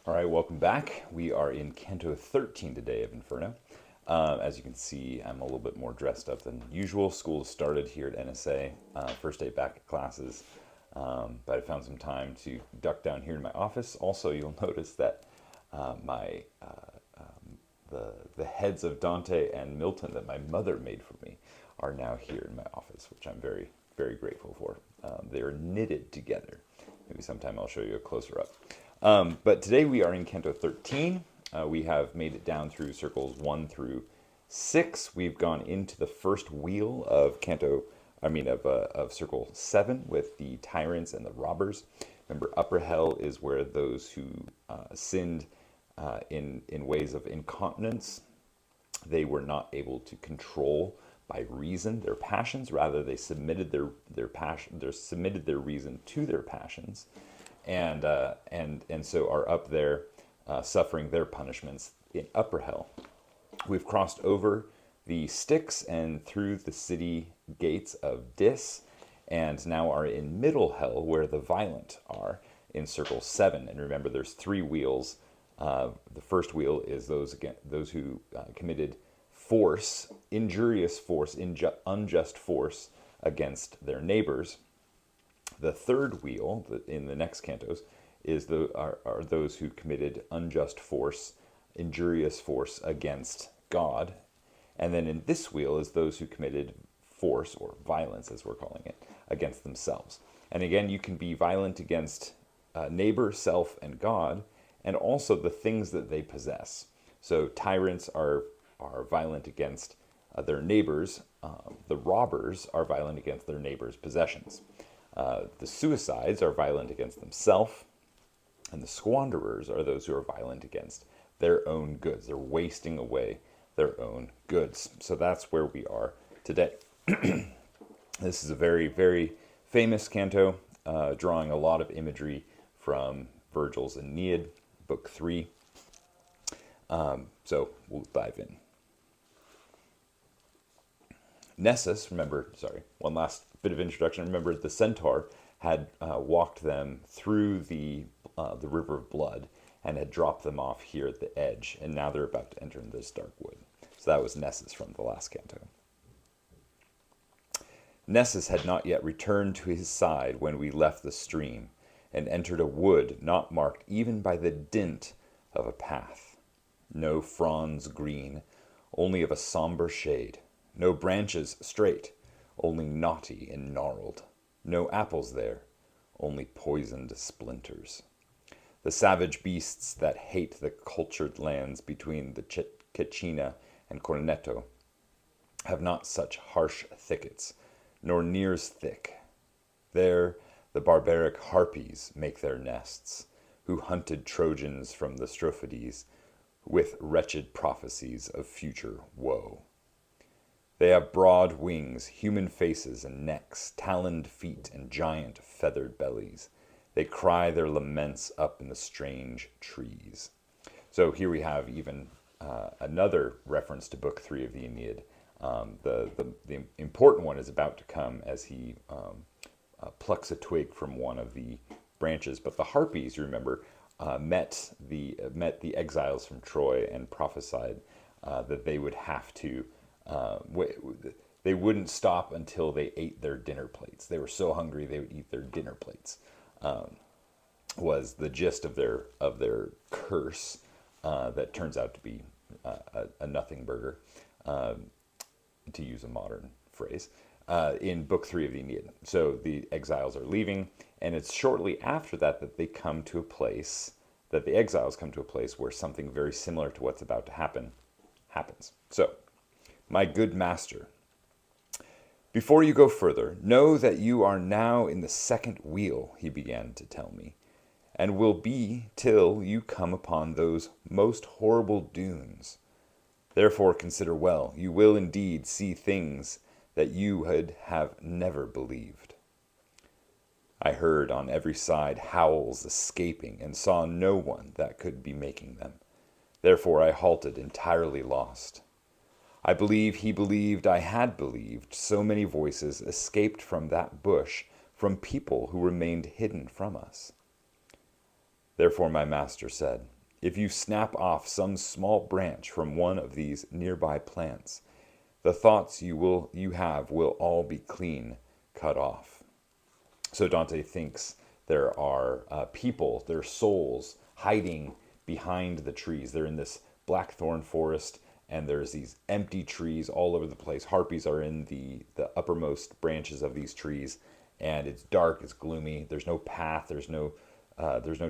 All right, welcome back. We are in Canto 13 today of Inferno. As you can see, I'm a little bit more dressed up than usual. School has started here at NSA, first day back at classes, but I found some time to duck down here in my office. Also, you'll notice that my the heads of Dante and Milton that my mother made for me are now here in my office, which I'm very, very grateful for. They are knitted together. Maybe sometime I'll show you a closer up. But today we are in Canto 13. We have made it down through circles 1 through 6. We've gone into the first wheel of of circle 7 with the tyrants and the robbers. Remember, upper hell is where those who sinned in ways of incontinence, they were not able to control by reason their passions. Rather, they submitted their passion, they submitted their reason to their passions, and so are up there suffering their punishments in upper hell. We've crossed over the Styx and through the city gates of Dis, and now are in middle hell where the violent are in circle 7. And remember, there's 3 wheels. The first wheel is those who committed force, injurious force, unjust force against their neighbors. The third wheel in the next cantos are those who committed unjust force, injurious force against God. And then in this wheel is those who committed force, or violence as we're calling it, against themselves. And again, you can be violent against neighbor, self, and God, and also the things that they possess. So tyrants are violent against their neighbors. The robbers are violent against their neighbors' possessions. The suicides are violent against themselves, and the squanderers are those who are violent against their own goods. They're wasting away their own goods. So that's where we are today. This is a very, very famous canto, drawing a lot of imagery from Virgil's Aeneid, Book 3. So we'll dive in. Nessus, one last bit of introduction. Remember, the centaur had walked them through the river of blood and had dropped them off here at the edge, and now they're about to enter into this dark wood. So that was Nessus from the last canto. Nessus had not yet returned to his side when we left the stream and entered a wood not marked even by the dint of a path. No fronds green, only of a somber shade. No branches straight, only knotty and gnarled. No apples there, only poisoned splinters. The savage beasts that hate the cultured lands between the Cecina and Corneto have not such harsh thickets, nor nears thick. There the barbaric harpies make their nests, who hunted Trojans from the Strophides with wretched prophecies of future woe. They have broad wings, human faces and necks, taloned feet, and giant feathered bellies. They cry their laments up in the strange trees. So here we have even another reference to Book 3 of the Aeneid. The important one is about to come as he plucks a twig from one of the branches. But the Harpies, you remember, met the exiles from Troy and prophesied that they would have to. They wouldn't stop until they ate their dinner plates. They were so hungry they would eat their dinner plates. Was the gist of their curse that turns out to be a nothing burger, to use a modern phrase, in Book 3 of the Aeneid. So the exiles are leaving, and it's shortly after that that they come to a place, that the exiles come to a place where something very similar to what's about to happen happens. So, my good master, before you go further, know that you are now in the second wheel, he began to tell me, and will be till you come upon those most horrible dunes. Therefore consider well, you will indeed see things that you would have never believed. I heard on every side howls escaping, and saw no one that could be making them. Therefore I halted, entirely lost. I believe he believed I had believed. So many voices escaped from that bush, from people who remained hidden from us. Therefore my master said, If you snap off some small branch from one of these nearby plants, the thoughts you have will all be clean cut off. So Dante thinks there are people, their souls hiding behind the trees. They're in this blackthorn forest, and there's these empty trees all over the place. Harpies are in the uppermost branches of these trees, and it's dark, it's gloomy. There's no path, there's no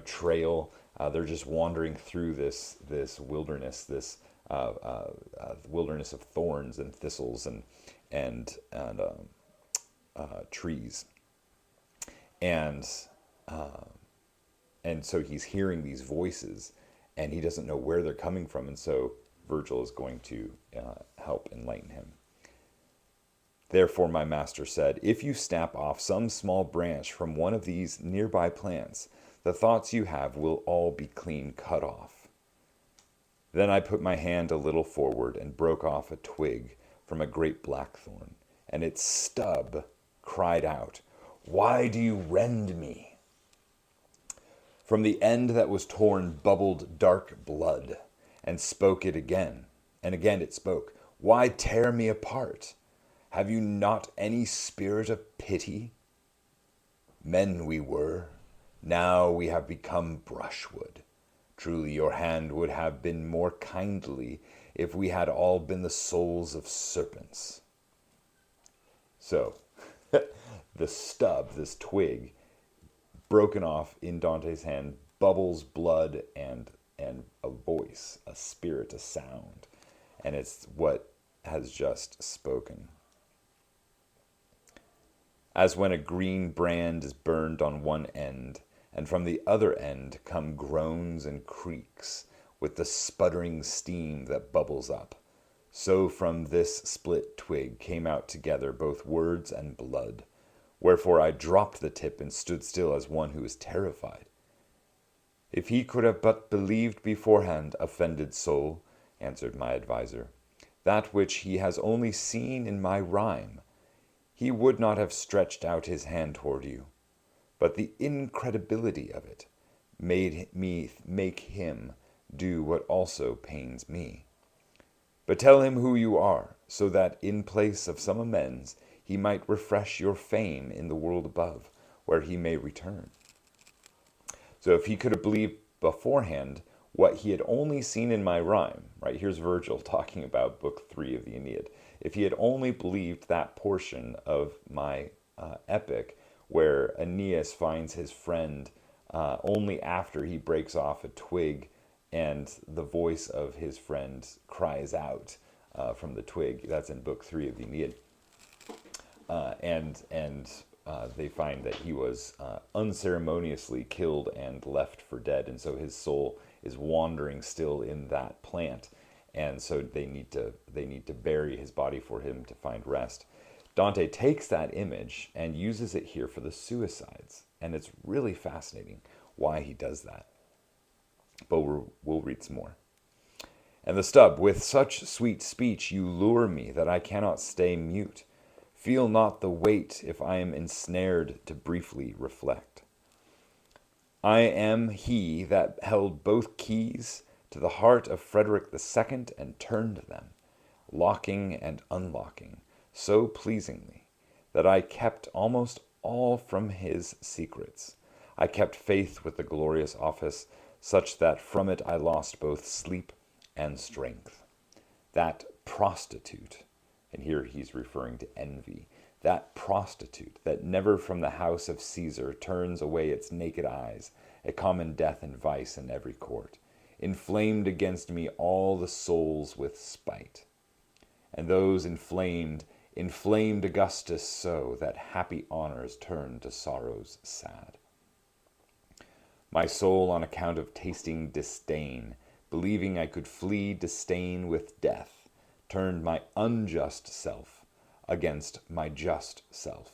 trail. They're just wandering through this wilderness, this wilderness of thorns and thistles and trees. And so he's hearing these voices, and he doesn't know where they're coming from. And so Virgil is going to help enlighten him. Therefore, my master said, if you snap off some small branch from one of these nearby plants, the thoughts you have will all be clean cut off. Then I put my hand a little forward and broke off a twig from a great blackthorn, and its stub cried out, why do you rend me? From the end that was torn bubbled dark blood, and spoke it again. And again it spoke, why tear me apart? Have you not any spirit of pity? Men we were, now we have become brushwood. Truly your hand would have been more kindly if we had all been the souls of serpents. So, the stub, this twig, broken off in Dante's hand, bubbles blood and a voice, a spirit, a sound. And it's what has just spoken. As when a green brand is burned on one end, and from the other end come groans and creaks with the sputtering steam that bubbles up, so from this split twig came out together both words and blood. Wherefore I dropped the tip and stood still as one who is terrified. If he could have but believed beforehand, offended soul, answered my adviser, that which he has only seen in my rhyme, he would not have stretched out his hand toward you. But the incredibility of it made me make him do what also pains me. But tell him who you are, so that in place of some amends he might refresh your fame in the world above, where he may return. So if he could have believed beforehand what he had only seen in my rhyme, right? Here's Virgil talking about Book 3 of the Aeneid. If he had only believed that portion of my epic where Aeneas finds his friend only after he breaks off a twig and the voice of his friend cries out from the twig, that's in Book 3 of the Aeneid. They find that he was unceremoniously killed and left for dead, and so his soul is wandering still in that plant, and so they need to bury his body for him to find rest. Dante takes that image and uses it here for the suicides, and it's really fascinating why he does that. But we'll read some more. And the stub, with such sweet speech you lure me that I cannot stay mute. Feel not the weight if I am ensnared to briefly reflect. I am he that held both keys to the heart of Frederick II and turned them, locking and unlocking, so pleasingly, that I kept almost all from his secrets. I kept faith with the glorious office, such that from it I lost both sleep and strength. That prostitute, and here he's referring to envy, that prostitute that never from the house of Caesar turns away its naked eyes, a common death and vice in every court, inflamed against me all the souls with spite. And those inflamed Augustus so that happy honors turned to sorrows sad. My soul, on account of tasting disdain, believing I could flee disdain with death, turned my unjust self against my just self.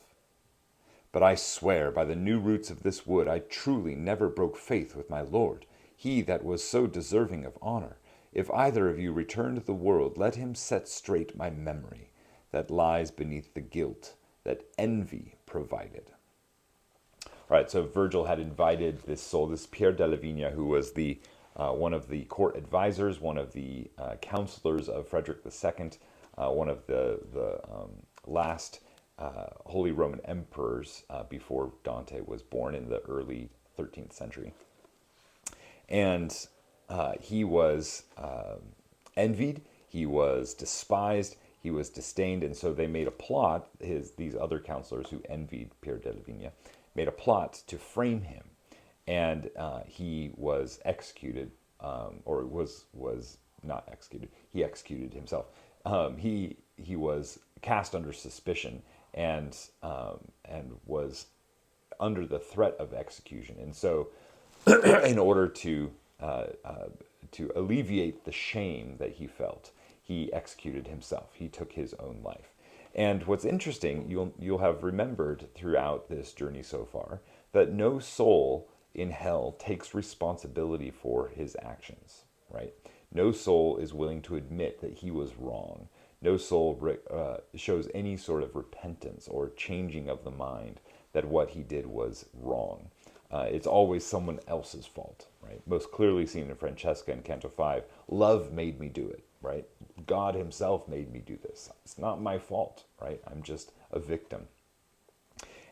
But I swear by the new roots of this wood, I truly never broke faith with my lord, he that was so deserving of honor. If either of you return to the world, let him set straight my memory that lies beneath the guilt that envy provided. All right, so Virgil had invited this soul, this Pierre della Vigna, who was the one of the court advisors, one of the counselors of Frederick II, one of the last Holy Roman emperors before Dante was born in the early 13th century. And he was envied, he was despised, he was disdained, and so they made a plot. These other counselors who envied Pier della Vigna made a plot to frame him, and he was executed, or was not executed. He executed himself. He was cast under suspicion and was under the threat of execution, and so in order to alleviate the shame that he felt, he executed himself. He took his own life. And what's interesting, you'll have remembered throughout this journey so far that no soul in hell takes responsibility for his actions, right? No soul is willing to admit that he was wrong. No soul shows any sort of repentance or changing of the mind that what he did was wrong. It's always someone else's fault, right? Most clearly seen in Francesca in Canto 5, love made me do it, right? God himself made me do this. It's not my fault, right? I'm just a victim.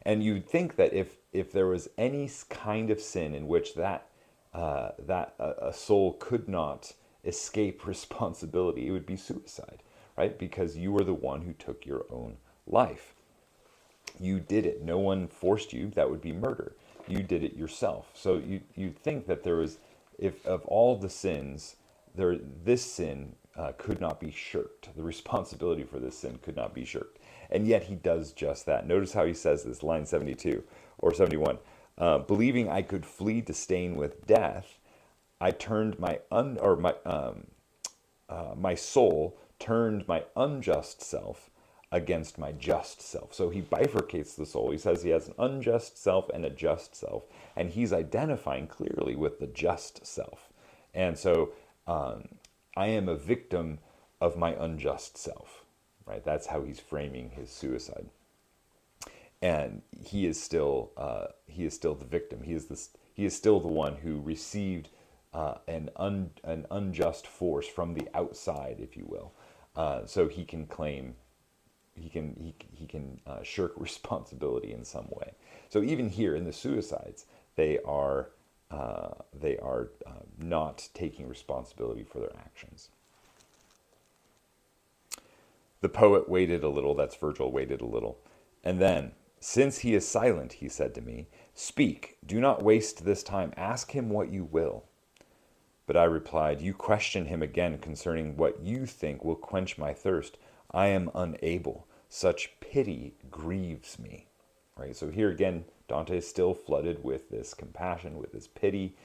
And you'd think that if there was any kind of sin in which a soul could not escape responsibility, it would be suicide, right? Because you were the one who took your own life. You did it. No one forced you. That would be murder. You did it yourself. So you'd think that there was, if of all the sins, this sin could not be shirked. The responsibility for this sin could not be shirked. And yet he does just that. Notice how he says this, line 72 or 71. Believing I could flee disdain with death, I turned my soul turned my unjust self against my just self. So he bifurcates the soul. He says he has an unjust self and a just self, and he's identifying clearly with the just self. And so I am a victim of my unjust self, right? That's how he's framing his suicide. And he is still the victim. He is still the one who received an unjust force from the outside, if you will. So he can claim, he can shirk responsibility in some way. So even here in the suicides, they are not taking responsibility for their actions. The poet waited a little, that's Virgil, waited a little. And then, since he is silent, he said to me, speak, do not waste this time, ask him what you will. But I replied, you question him again concerning what you think will quench my thirst. I am unable. Such pity grieves me. Right? So here again, Dante is still flooded with this compassion, with this pity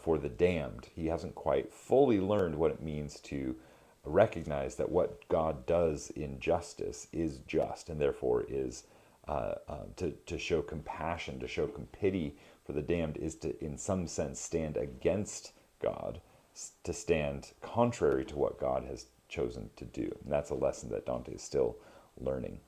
for the damned. He hasn't quite fully learned what it means to recognize that what God does in justice is just, and therefore is to show compassion, to show pity for the damned, is to, in some sense, stand against God, to stand contrary to what God has chosen to do. And that's a lesson that Dante is still learning.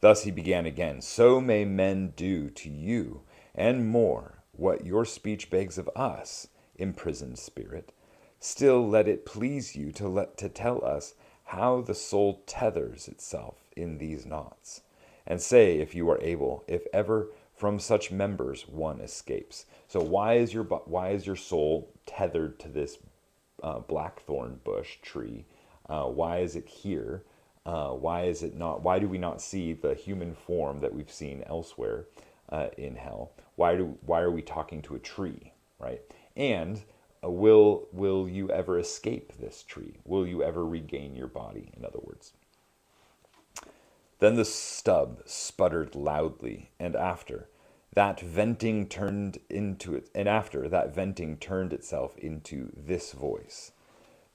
Thus he began again, so may men do to you, and more, what your speech begs of us, imprisoned spirit. Still let it please you to tell us how the soul tethers itself in these knots, and say, if you are able, if ever from such members one escapes. So why is your soul tethered to this blackthorn bush tree? Why is it here? Why is it not? Why do we not see the human form that we've seen elsewhere in hell? Why are we talking to a tree, right? And will you ever escape this tree? Will you ever regain your body? In other words. Then the stub sputtered loudly, and after that venting turned itself into this voice.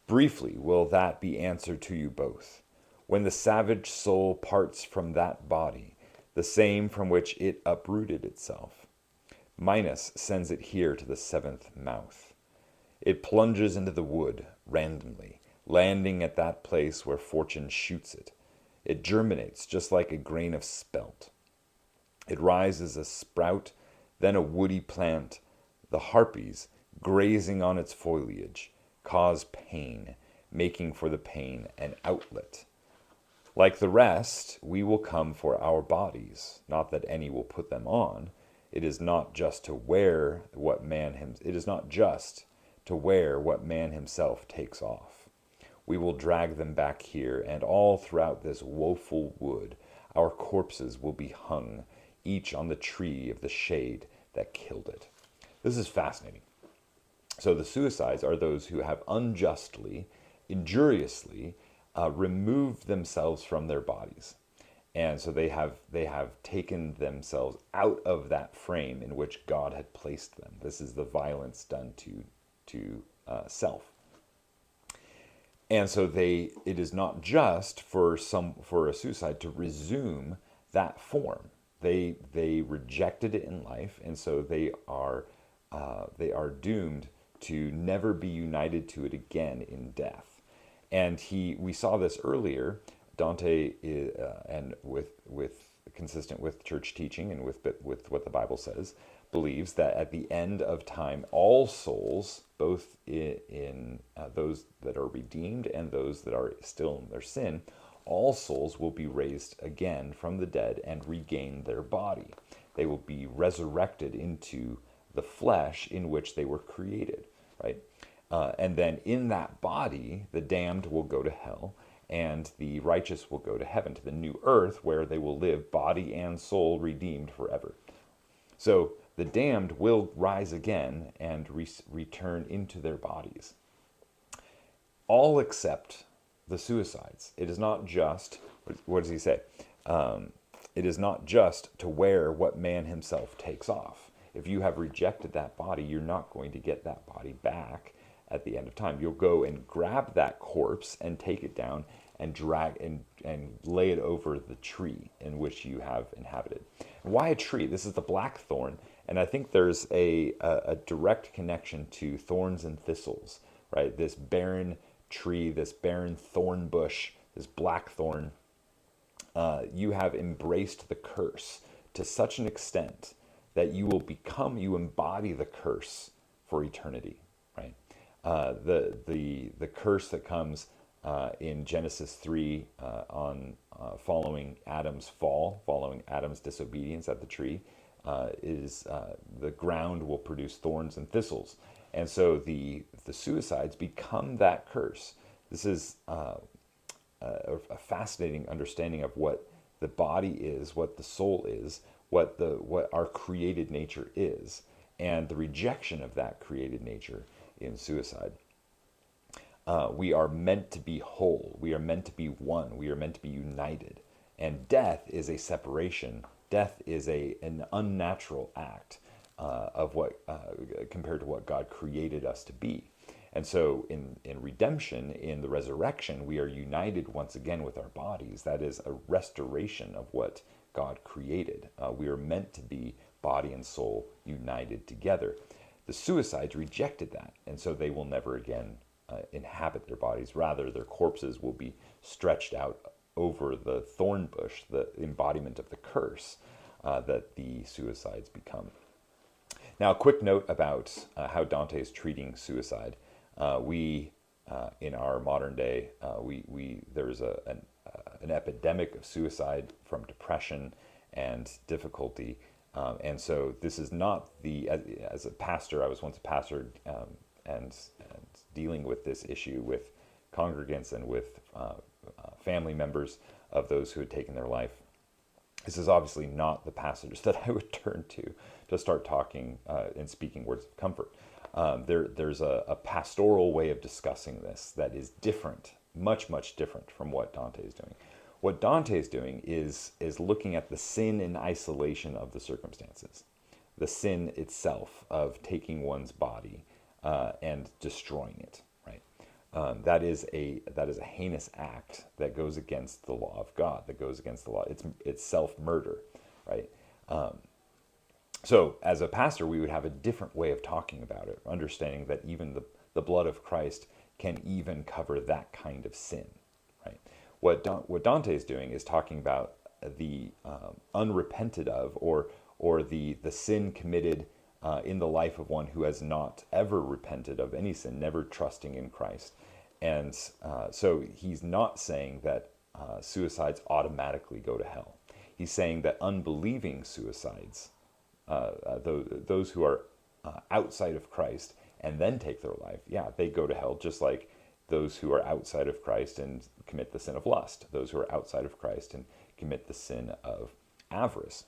Briefly will that be answered to you both. When the savage soul parts from that body, the same from which it uprooted itself, Minos sends it here to the seventh mouth. It plunges into the wood randomly, landing at that place where fortune shoots it. It germinates just like a grain of spelt. It rises a sprout, then a woody plant. The harpies grazing on its foliage, cause pain, making for the pain an outlet. Like the rest, we will come for our bodies, not that any will put them on. It is not just to wear what it is not just to wear what man himself takes off. We will drag them back here, and all throughout this woeful wood, our corpses will be hung, each on the tree of the shade that killed it. This is fascinating. So the suicides are those who have unjustly, injuriously removed themselves from their bodies. And so they have taken themselves out of that frame in which God had placed them. This is the violence done to self. And so it is not just for a suicide to resume that form. They rejected it in life, and so they are doomed to never be united to it again in death. And we saw this earlier. Dante and with consistent with church teaching and with what the Bible says, believes that at the end of time, all souls, both in those that are redeemed and those that are still in their sin, all souls will be raised again from the dead and regain their body. They will be resurrected into the flesh in which they were created, right? And then in that body, the damned will go to hell, and the righteous will go to heaven, to the new earth, where they will live body and soul redeemed forever. So the damned will rise again and return into their bodies. All except the suicides. It is not just, what does he say? It is not just to wear what man himself takes off. If you have rejected that body, you're not going to get that body back at the end of time. You'll go and grab that corpse and take it down and drag and lay it over the tree in which you have inhabited. And why a tree? This is the blackthorn, and I think there's a direct connection to thorns and thistles, right? This barren tree, this barren thorn bush, this blackthorn, you have embraced the curse to such an extent that you embody the curse for eternity, right? The curse that comes in Genesis 3 following Adam's fall, following Adam's disobedience at the tree, is the ground will produce thorns and thistles. And so the suicides become that curse. This is a fascinating understanding of what the body is, what the soul is, what our created nature is, and the rejection of that created nature in suicide. We are meant to be whole. We are meant to be one. We are meant to be united. And death is a separation. Death is an unnatural act of what compared to what God created us to be. And so in redemption, in the resurrection, we are united once again with our bodies. That is a restoration of what God created. We are meant to be body and soul united together. The suicides rejected that, and so they will never again inhabit their bodies. Rather, their corpses will be stretched out over the thorn bush, the embodiment of the curse that the suicides become. Now, a quick note about how Dante is treating suicide. In our modern day, there's an epidemic of suicide from depression and difficulty. And so this is not as a pastor, I was once a pastor and dealing with this issue with congregants and with family members of those who had taken their life. This is obviously not the passage that I would turn to start talking and speaking words of comfort. There's a pastoral way of discussing this that is different, much, much different from what Dante is doing. What Dante is doing is looking at the sin in isolation of the circumstances, the sin itself of taking one's body and destroying it. Right? That is a heinous act that goes against the law of God. That goes against the law. It's self-murder, right? So as a pastor, we would have a different way of talking about it, understanding that even the blood of Christ can even cover that kind of sin, right? What Dante is doing is talking about the unrepented of, or the sin committed in the life of one who has not ever repented of any sin, never trusting in Christ. And so he's not saying that suicides automatically go to hell. He's saying that unbelieving suicides, those who are outside of Christ and then take their life, yeah, they go to hell, just like those who are outside of Christ and commit the sin of lust, those who are outside of Christ and commit the sin of avarice.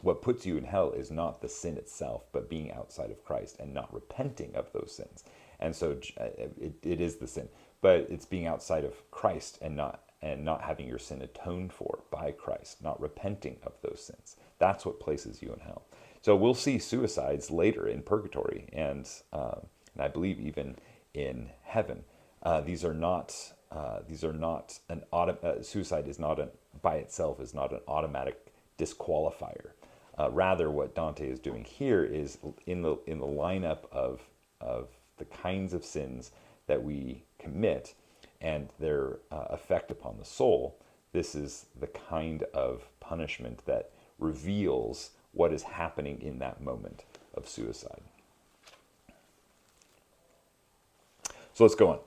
What puts you in hell is not the sin itself, but being outside of Christ and not repenting of those sins. And so it is the sin, but it's being outside of Christ and not having your sin atoned for by Christ, not repenting of those sins. That's what places you in hell. So we'll see suicides later in purgatory, and I believe even in heaven. These are not an suicide is not by itself is not an automatic disqualifier. Rather, what Dante is doing here is in the lineup of the kinds of sins that we commit and their effect upon the soul. This is the kind of punishment that reveals what is happening in that moment of suicide. So let's go on.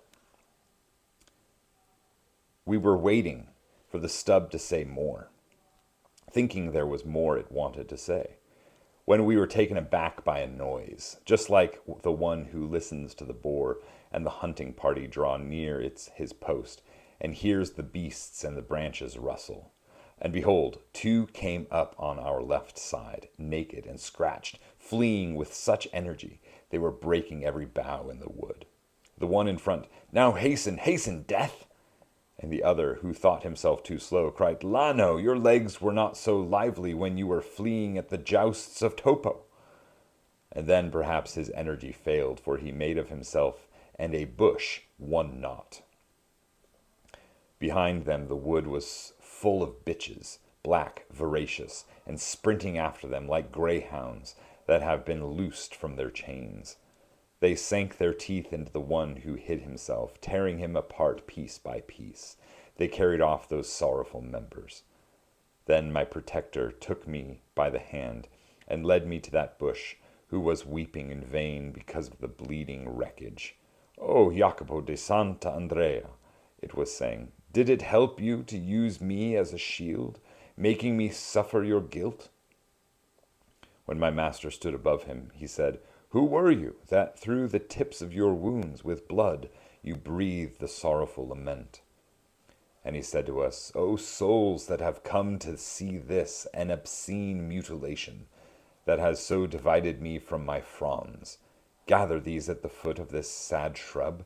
We were waiting for the stub to say more, thinking there was more it wanted to say, when we were taken aback by a noise, just like the one who listens to the boar and the hunting party draw near his post, and hears the beasts and the branches rustle. And behold, two came up on our left side, naked and scratched, fleeing with such energy, they were breaking every bough in the wood. The one in front, "Now hasten, hasten, death!" And the other, who thought himself too slow, cried, "Lano, your legs were not so lively when you were fleeing at the jousts of Topo." And then perhaps his energy failed, for he made of himself and a bush one knot. Behind them the wood was full of bitches, black, voracious, and sprinting after them like greyhounds that have been loosed from their chains. They sank their teeth into the one who hid himself, tearing him apart piece by piece. They carried off those sorrowful members. Then my protector took me by the hand and led me to that bush, who was weeping in vain because of the bleeding wreckage. "Oh, Jacopo de Santa Andrea," it was saying, "did it help you to use me as a shield, making me suffer your guilt?" When my master stood above him, he said, "Who were you, that through the tips of your wounds with blood you breathed the sorrowful lament?" And he said to us, "O souls that have come to see this, an obscene mutilation, that has so divided me from my fronds, gather these at the foot of this sad shrub.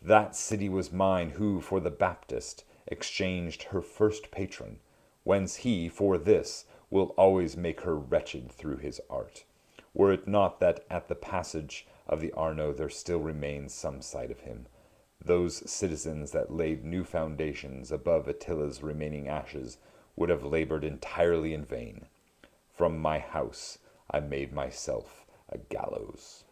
That city was mine, who, for the Baptist, exchanged her first patron, whence he, for this, will always make her wretched through his art. Were it not that at the passage of the Arno there still remains some sight of him, those citizens that laid new foundations above Attila's remaining ashes would have labored entirely in vain. From my house I made myself a gallows."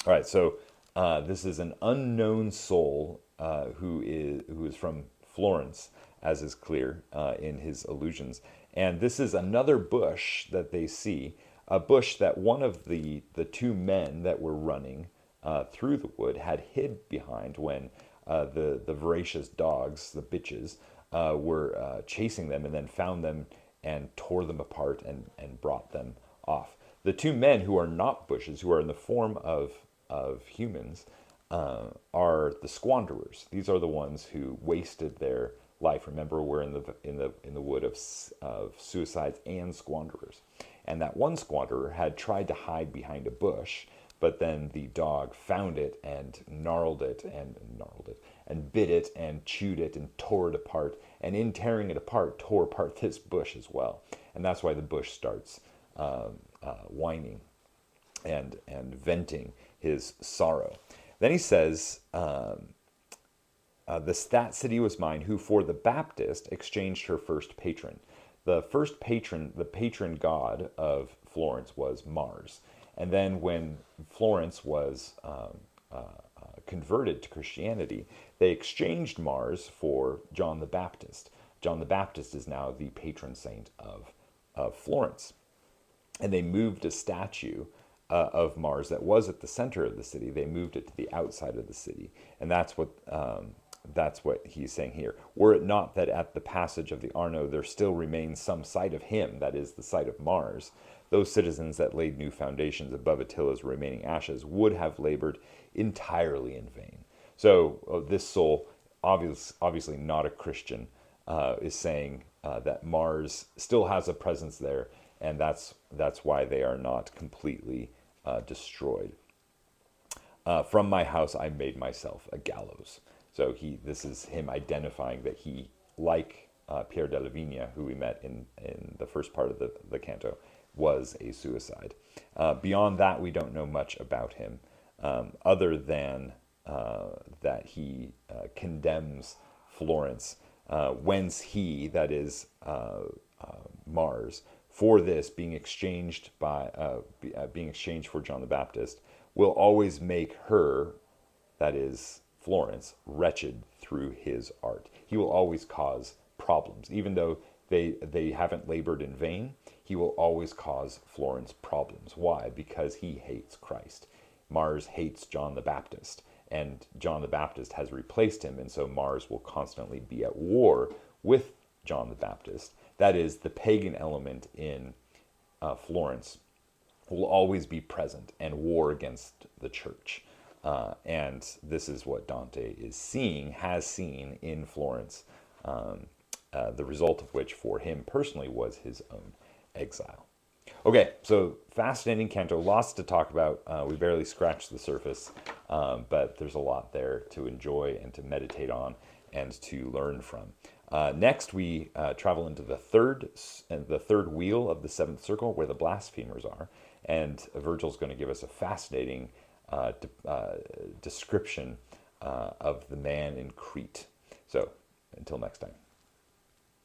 All right, so this is an unknown soul who is from Florence, as is clear in his allusions. And this is another bush that they see, a bush that one of the two men that were running through the wood had hid behind when the voracious dogs, the bitches, were chasing them, and then found them and tore them apart and brought them off. The two men who are not bushes, who are in the form of humans, are the squanderers. These are the ones who wasted their life. Remember, we're in the wood of suicides and squanderers. And that one squanderer had tried to hide behind a bush, but then the dog found it and gnarled it and bit it and chewed it and tore it apart. And in tearing it apart, tore apart this bush as well. And that's why the bush starts whining and venting his sorrow. Then he says, that city was mine, who for the Baptist exchanged her first patron. The first patron, the patron god of Florence, was Mars. And then when Florence was converted to Christianity, they exchanged Mars for John the Baptist. John the Baptist is now the patron saint of Florence. and they moved a statue of Mars that was at the center of the city. They moved it to the outside of the city, and that's what he's saying here. Were it not that at the passage of the Arno there still remains some site of him, that is, the site of Mars, those citizens that laid new foundations above Attila's remaining ashes would have labored entirely in vain. So this soul, obviously not a Christian, is saying that Mars still has a presence there, and that's why they are not completely destroyed. From my house I made myself a gallows. So this is him identifying that he, like Pierre de la Vigne, who we met in the first part of the canto, was a suicide. Beyond that, we don't know much about him, other than that he condemns Florence, whence he, that is Mars, for this being exchanged being exchanged for John the Baptist, will always make her, that is Florence, wretched through his art. He will always cause problems, even though they haven't labored in vain. He will always cause Florence problems. Why? Because he hates Christ. Mars hates John the Baptist, and John the Baptist has replaced him, and so Mars will constantly be at war with John the Baptist. That is, the pagan element in Florence will always be present and war against the church. And this is what Dante has seen in Florence, the result of which for him personally was his own exile. Okay, so fascinating canto, lots to talk about. We barely scratched the surface, but there's a lot there to enjoy and to meditate on and to learn from. Next, we travel into the third wheel of the seventh circle, where the blasphemers are, and Virgil's going to give us a fascinating description of the man in Crete. So, until next time.